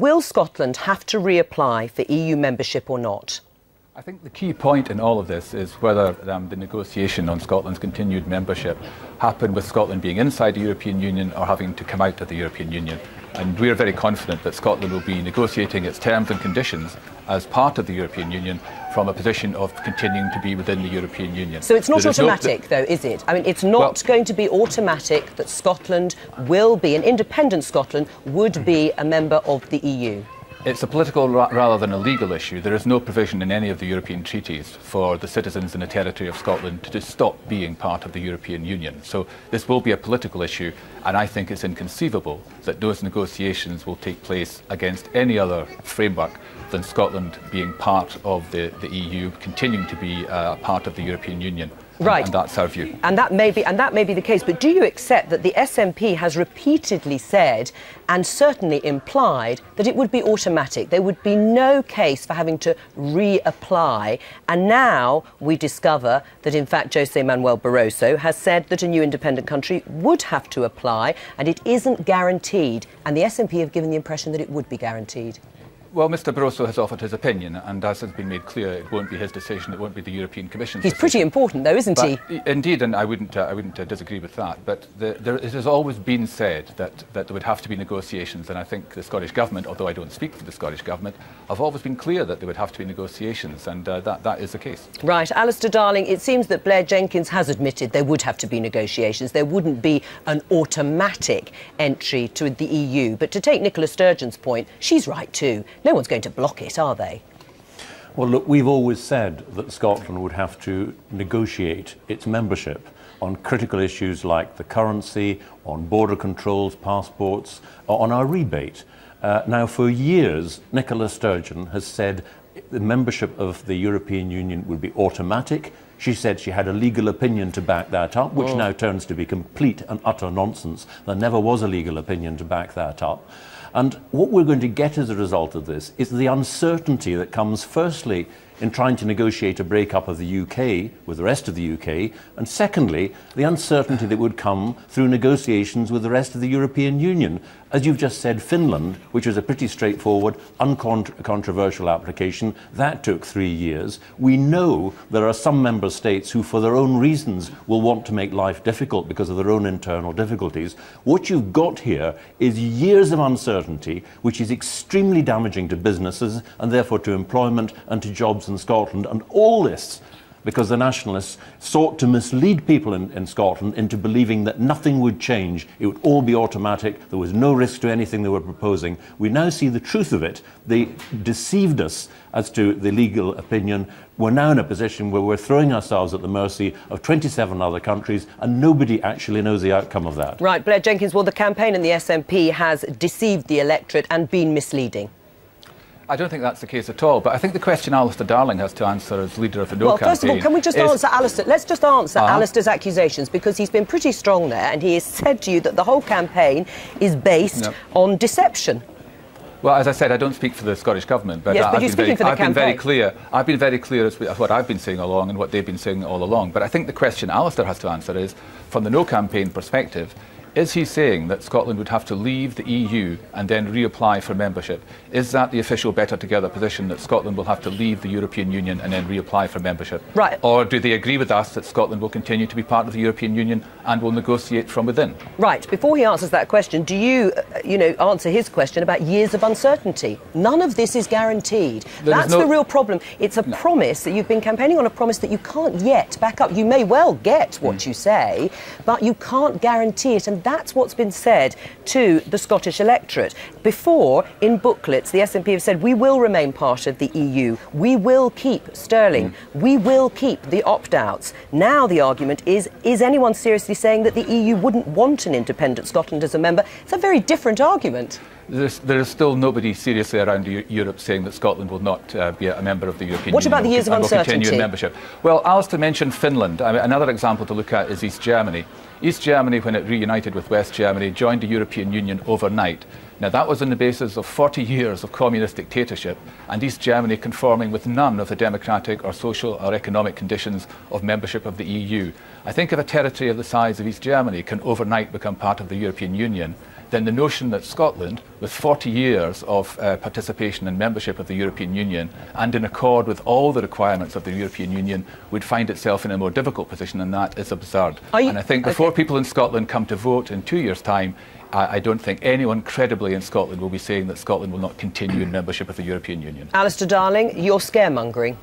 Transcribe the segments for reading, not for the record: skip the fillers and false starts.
will Scotland have to reapply for EU membership or not? I think the key point in all of this is whether the negotiation on Scotland's continued membership happened with Scotland being inside the European Union or having to come out of the European Union. And we're very confident that Scotland will be negotiating its terms and conditions as part of the European Union from a position of continuing to be within the European Union. So it's not automatic, though, is it? I mean, it's not going to be automatic that Scotland will be, an independent Scotland would be a member of the EU. It's a political rather than a legal issue. There is no provision in any of the European treaties for the citizens in the territory of Scotland to just stop being part of the European Union. So this will be a political issue, and I think it's inconceivable that those negotiations will take place against any other framework than Scotland being part of the EU, continuing to be part of the European Union. Right. And that's our view. And that may be the case. But do you accept that the SNP has repeatedly said and certainly implied that it would be automatic? There would be no case for having to reapply. And now we discover that, in fact, José Manuel Barroso has said that a new independent country would have to apply, and it isn't guaranteed. And the SNP have given the impression that it would be guaranteed. Well, Mr Barroso has offered his opinion, and as has been made clear, it won't be his decision, it won't be the European Commission's decision. He's pretty important, though, isn't he? Indeed, and I wouldn't disagree with that. But it has always been said that there would have to be negotiations, and I think the Scottish Government, although I don't speak for the Scottish Government, have always been clear that there would have to be negotiations, and that is the case. Right. Alistair Darling, it seems that Blair Jenkins has admitted there would have to be negotiations. There wouldn't be an automatic entry to the EU. But to take Nicola Sturgeon's point, she's right too. No one's going to block it, are they? Well, look, we've always said that Scotland would have to negotiate its membership on critical issues like the currency, on border controls, passports, or on our rebate. Now, for years, Nicola Sturgeon has said the membership of the European Union would be automatic. She said she had a legal opinion to back that up, which now turns to be complete and utter nonsense. There never was a legal opinion to back that up. And what we're going to get as a result of this is the uncertainty that comes, firstly, in trying to negotiate a breakup of the UK with the rest of the UK, and secondly, the uncertainty that would come through negotiations with the rest of the European Union. As you've just said, Finland, which was a pretty straightforward, uncontroversial application, that took 3 years. We know there are some member states who, for their own reasons, will want to make life difficult because of their own internal difficulties. What you've got here is years of uncertainty, which is extremely damaging to businesses and therefore to employment and to jobs in Scotland, and all this because the nationalists sought to mislead people in Scotland into believing that nothing would change. It would all be automatic. There was no risk to anything they were proposing. We now see the truth of it. They deceived us as to the legal opinion. We're now in a position where we're throwing ourselves at the mercy of 27 other countries, and nobody actually knows the outcome of that. Right, Blair Jenkins, well, the campaign in the SNP has deceived the electorate and been misleading. I don't think that's the case at all, but I think the question Alistair Darling has to answer as leader of the No campaign... Well, first of all, can we just answer Alistair? Let's just answer Alistair's accusations, because he's been pretty strong there, and he has said to you that the whole campaign is based on deception. Well, as I said, I don't speak for the Scottish Government, but, yes, but I've been very clear. I've been very clear as what I've been saying all along and what they've been saying all along. But I think the question Alistair has to answer is, from the No campaign perspective, is he saying that Scotland would have to leave the EU and then reapply for membership? Is that the official Better Together position, that Scotland will have to leave the European Union and then reapply for membership? Right. Or do they agree with us that Scotland will continue to be part of the European Union and will negotiate from within? Right. Before he answers that question, do you, answer his question about years of uncertainty? None of this is guaranteed. That's the real problem. It's a promise that you've been campaigning on, a promise that you can't yet back up. You may well get what you say, but you can't guarantee it. And that's what's been said to the Scottish electorate. Before, in booklets, the SNP have said, we will remain part of the EU. We will keep sterling. We will keep the opt-outs. Now the argument is anyone seriously saying that the EU wouldn't want an independent Scotland as a member? It's a very different argument. There is still nobody seriously around Europe saying that Scotland will not be a member of the European Union. What about the years of uncertainty? Will continue in membership. Well, Alistair mentioned Finland. Another example to look at is East Germany. East Germany, when it reunited with West Germany, joined the European Union overnight. Now, that was on the basis of 40 years of communist dictatorship and East Germany conforming with none of the democratic or social or economic conditions of membership of the EU. I think if a territory of the size of East Germany can overnight become part of the European Union, then the notion that Scotland, with 40 years of participation and membership of the European Union and in accord with all the requirements of the European Union, would find itself in a more difficult position than that is absurd. And I think before people in Scotland come to vote in 2 years' time, I don't think anyone credibly in Scotland will be saying that Scotland will not continue in membership of the European Union. Alistair Darling, you're scaremongering.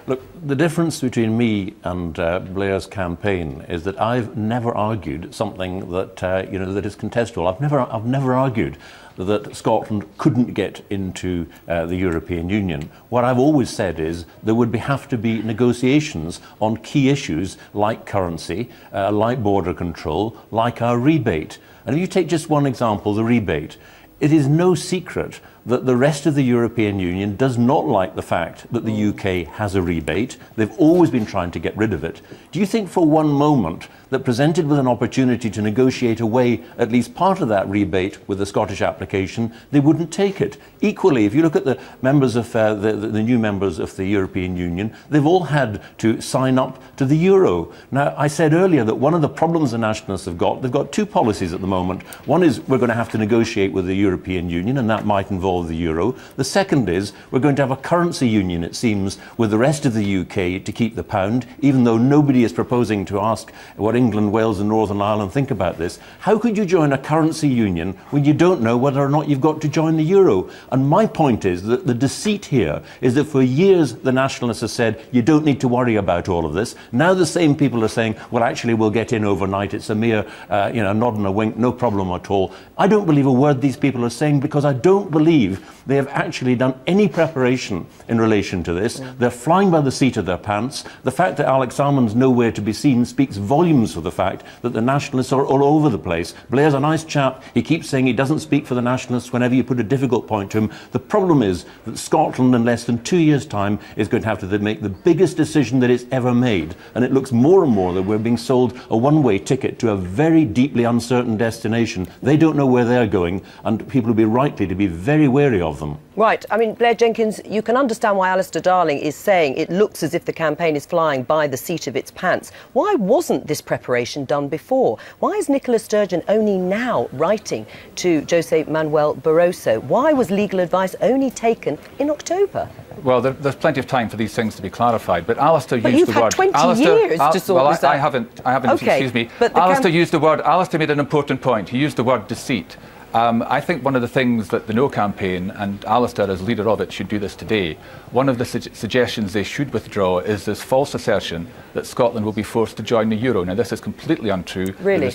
Look, the difference between me and Blair's campaign is that I've never argued something that that is contestable. I've never argued that Scotland couldn't get into the European Union. What I've always said is there would have to be negotiations on key issues like currency, like border control, like our rebate. And if you take just one example, the rebate, it is no secret that the rest of the European Union does not like the fact that the UK has a rebate. They've always been trying to get rid of it. Do you think for one moment that presented with an opportunity to negotiate away at least part of that rebate with the Scottish application, they wouldn't take it? Equally, if you look at the members of the new members of the European Union, they've all had to sign up to the euro. Now, I said earlier that one of the problems the nationalists have got, they've got two policies at the moment. One is we're going to have to negotiate with the European Union, and that might involve the euro. The second is we're going to have a currency union, it seems, with the rest of the UK to keep the pound, even though nobody is proposing to ask what England, Wales and Northern Ireland think about this. How could you join a currency union when you don't know whether or not you've got to join the euro? And my point is that the deceit here is that for years the nationalists have said you don't need to worry about all of this. Now the same people are saying, well, actually we'll get in overnight. It's a mere nod and a wink, no problem at all. I don't believe a word these people are saying, because I don't believe they have actually done any preparation in relation to this. They're flying by the seat of their pants. The fact that Alex Salmond's nowhere to be seen speaks volumes for the fact that the nationalists are all over the place. Blair's a nice chap. He keeps saying he doesn't speak for the nationalists whenever you put a difficult point to him. The problem is that Scotland in less than 2 years' time is going to have to make the biggest decision that it's ever made. And it looks more and more that we're being sold a one-way ticket to a very deeply uncertain destination. They don't know where they're going, and people will be likely to be very wary of them. Right. I mean, Blair Jenkins, you can understand why Alistair Darling is saying it looks as if the campaign is flying by the seat of its pants. Why wasn't this preparation done before? Why is Nicola Sturgeon only now writing to Jose Manuel Barroso? Why was legal advice only taken in October? Well, there's plenty of time for these things to be clarified, but Alistair used the word... But you've had 20 years to sort this out. I haven't, okay, excuse me. Alistair used the word... Alistair made an important point. He used the word deceit. I think one of the things that the No campaign, and Alistair as leader of it should do this today, one of the suggestions they should withdraw is this false assertion that Scotland will be forced to join the euro. Now, this is completely untrue. Really?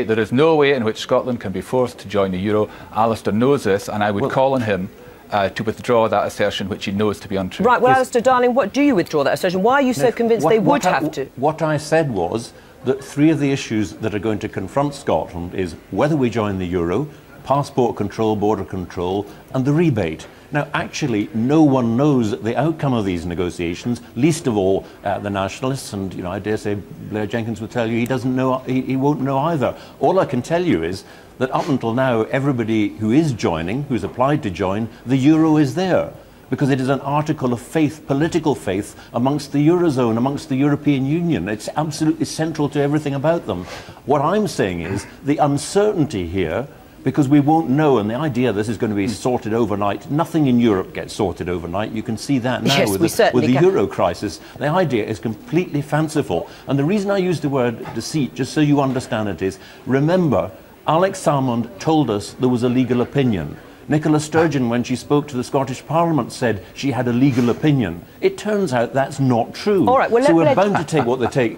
There is no way in which Scotland can be forced to join the euro. Alistair knows this, and I would call on him to withdraw that assertion, which he knows to be untrue. Right, well, Alistair Darling, what do you withdraw that assertion? Why are you so convinced they would have to? What I said was that three of the issues that are going to confront Scotland is whether we join the euro, passport control, border control, and the rebate. Now, actually, no one knows the outcome of these negotiations, least of all the nationalists, and I dare say Blair Jenkins will tell you he doesn't know, he won't know either. All I can tell you is that up until now, everybody who is joining, who's applied to join, the euro is there, because it is an article of faith, political faith, amongst the Eurozone, amongst the European Union. It's absolutely central to everything about them. What I'm saying is the uncertainty here, because we won't know, and the idea this is going to be sorted overnight, nothing in Europe gets sorted overnight. You can see that now with the euro crisis. The idea is completely fanciful. And the reason I use the word deceit, just so you understand it, is, remember, Alex Salmond told us there was a legal opinion. Nicola Sturgeon, when she spoke to the Scottish Parliament, said she had a legal opinion. It turns out that's not true. All right, well, so we're bound to take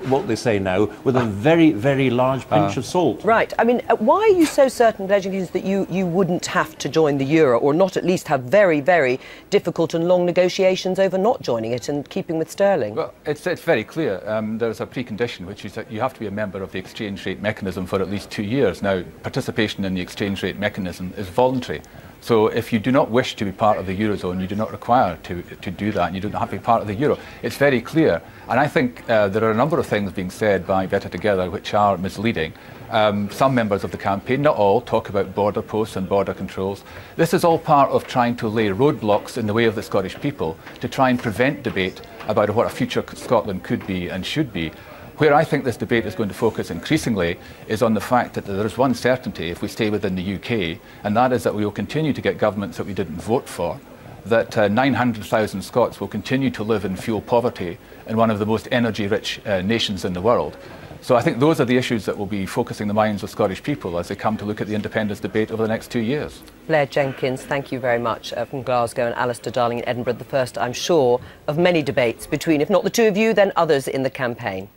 what they say now with a very, very large pinch of salt. Right. I mean, why are you so certain, Blair Jenkins, that you wouldn't have to join the euro, or not at least have very, very difficult and long negotiations over not joining it and keeping with sterling? Well, it's very clear. There's a precondition, which is that you have to be a member of the exchange rate mechanism for at least 2 years. Now, participation in the exchange rate mechanism is voluntary. So if you do not wish to be part of the Eurozone, you do not require to do that, and you don't have to be part of the Euro. It's very clear. And I think there are a number of things being said by Better Together which are misleading. Some members of the campaign, not all, talk about border posts and border controls. This is all part of trying to lay roadblocks in the way of the Scottish people to try and prevent debate about what a future Scotland could be and should be. Where I think this debate is going to focus increasingly is on the fact that there is one certainty if we stay within the UK, and that is that we will continue to get governments that we didn't vote for, that 900,000 Scots will continue to live in fuel poverty in one of the most energy-rich nations in the world. So I think those are the issues that will be focusing the minds of Scottish people as they come to look at the independence debate over the next 2 years. Blair Jenkins, thank you very much from Glasgow, and Alistair Darling in Edinburgh, the first, I'm sure, of many debates between, if not the two of you, then others in the campaign.